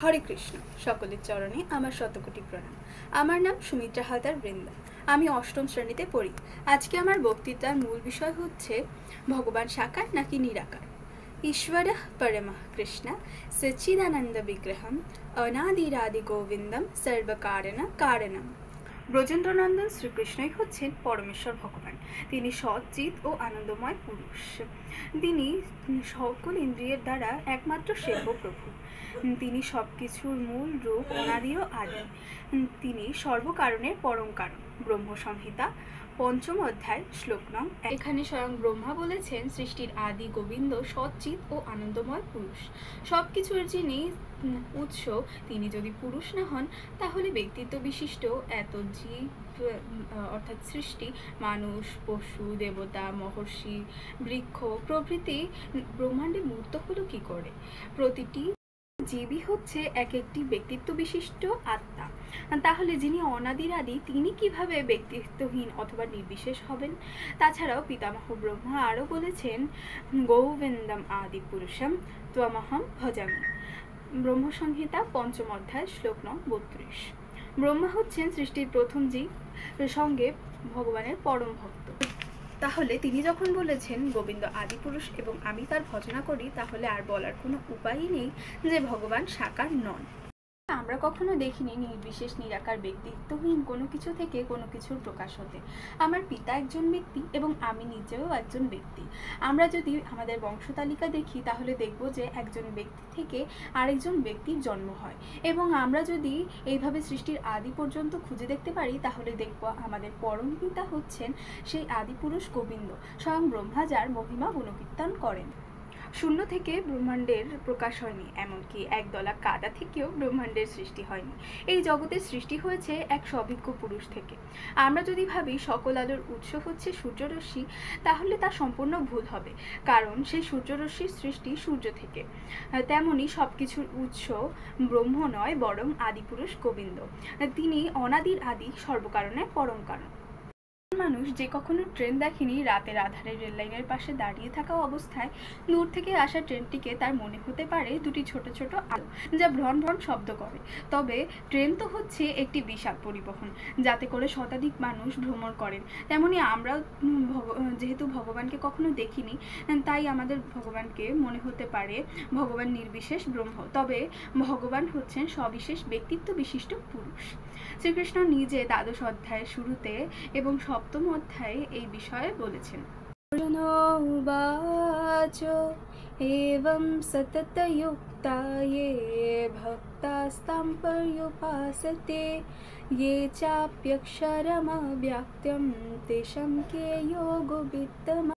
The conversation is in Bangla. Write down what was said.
হরে কৃষ্ণ। সকলের চরণে আমার শতকোটি প্রণাম। আমার নাম সুমিত্রা হালদার বৃন্দা। আমি অষ্টম শ্রেণীতে পড়ি। আজকে আমার বক্তৃতার মূল বিষয় হচ্ছে ভগবান সাকার নাকি নিরাকার। ঈশ্বরঃ পরমঃ কৃষ্ণ সচ্চিদানন্দ বিগ্রহম অনাদিরাদি গোবিন্দম সর্বকারণ কারণম। ব্রজেন্দ্রনন্দন শ্রীকৃষ্ণই হচ্ছেন পরমেশ্বর ভগবান। তিনি সৎ, চিৎ ও আনন্দময় পুরুষ। তিনি সকল ইন্দ্রিয়ের দ্বারা একমাত্র সেব্য প্রভু। তিনি সব কিছুর মূল রূপ, অনাদি ও আদি। তিনি সর্বকারণের পরম কারণ। ব্রহ্মসংহিতা ৫ম অধ্যায় শ্লোক নং। এখানে স্বয়ং ব্রহ্মা বলেছেন সৃষ্টির আদি গোবিন্দ সৎচিৎ ও আনন্দময় পুরুষ। সব কিছুর যিনি উৎস, তিনি যদি পুরুষ না হন তাহলে ব্যক্তিত্ব বিশিষ্ট এত জীব অর্থাৎ সৃষ্টি, মানুষ, পশু, দেবতা, মহর্ষি, বৃক্ষ প্রভৃতি ব্রহ্মাণ্ডে মূর্ত হলো কি করে? প্রতিটি জীবই হচ্ছে এক একটি ব্যক্তিত্ব বিশিষ্ট আত্মা। তাহলে যিনি অনাদির আদি, তিনি কিভাবে ব্যক্তিত্বহীন অথবা নির্বিশেষ হবেন? তাছাড়াও পিতামহ ব্রহ্মা আরও বলেছেন, গোবিন্দম আদি পুরুষম ত্বমহম ভজামি। ব্রহ্মসংহিতা ৫ম অধ্যায় শ্লোক নং ৩২। ব্রহ্মা হচ্ছেন সৃষ্টির প্রথম জীব, সঙ্গে ভগবানের পরম ভক্ত। তাহলে তিনি যখন বলেছেন গোবিন্দ আদিপুরুষ এবং আমি তার ভজনা করি, তাহলে আর বলার কোনো উপায়ই নেই যে ভগবান সাকার নন। আমরা কখনো দেখিনি নির্বিশেষ নিরাকার ব্যক্তিত্বহীন কোনো কিছু থেকে কোনো কিছুর প্রকাশ হতে। আমার পিতা একজন ব্যক্তি এবং আমি নিজেও একজন ব্যক্তি। আমরা যদি আমাদের বংশতালিকা দেখি তাহলে দেখব যে একজন ব্যক্তি থেকে আরেকজন ব্যক্তির জন্ম হয়, এবং আমরা যদি এইভাবে সৃষ্টির আদি পর্যন্ত খুঁজে দেখতে পারি তাহলে দেখব আমাদের পরম পিতা হচ্ছেন সেই আদিপুরুষ গোবিন্দ, স্বয়ং ব্রহ্মা, যার মহিমা গুণকীর্তন করেন। শূন্য থেকে ব্রহ্মাণ্ডের প্রকাশ হয়নি, এমনকি একদলা কাদা থেকেও ব্রহ্মাণ্ডের সৃষ্টি হয়নি। এই জগতের সৃষ্টি হয়েছে এক সভিজ্ঞ পুরুষ থেকে। আমরা যদি ভাবি সকল আলোর উৎস হচ্ছে সূর্যরশ্মি, তাহলে তা সম্পূর্ণ ভুল হবে, কারণ সেই সূর্যরশ্মির সৃষ্টি সূর্য থেকে। তেমনি সব কিছুর উৎস ব্রহ্ম নয়, বরং আদিপুরুষ গোবিন্দ। তিনি অনাদির আদি, সর্বকারণের পরম কারণ। মানুষ যে কখনো ট্রেন দেখেনি, রাতের আধারে রেল লাইনের পাশে দাঁড়িয়ে থাকা অবস্থায় দূর থেকে আসা ট্রেনটিকে তার মনে হতে পারে দুটি ছোট ছোট আলো যা ভ্রণ ভ্রণ শব্দ করে। তবে ট্রেন তো হচ্ছে একটি বিশাল পরিবহন, যাতে করে শতাধিক মানুষ ভ্রমণ করেন। তেমনি আমরা যেহেতু ভগবানকে কখনো দেখিনি, তাই আমাদের ভগবানকে মনে হতে পারে ভগবান নির্বিশেষ ব্রহ্ম। তবে ভগবান হচ্ছেন সবিশেষ ব্যক্তিত্ব বিশিষ্ট পুরুষ। শ্রীকৃষ্ণ নিজে দ্বাদশ অধ্যায়ের শুরুতে এবং ৭ম অধ্যায়ে এই বিষয়ে বলেছেন। एवं सततयुक्ता ये भक्तास्तां पर्युपासते ये चाप्यक्षरमव्यक्तं तेषां के योगो वित्तम्।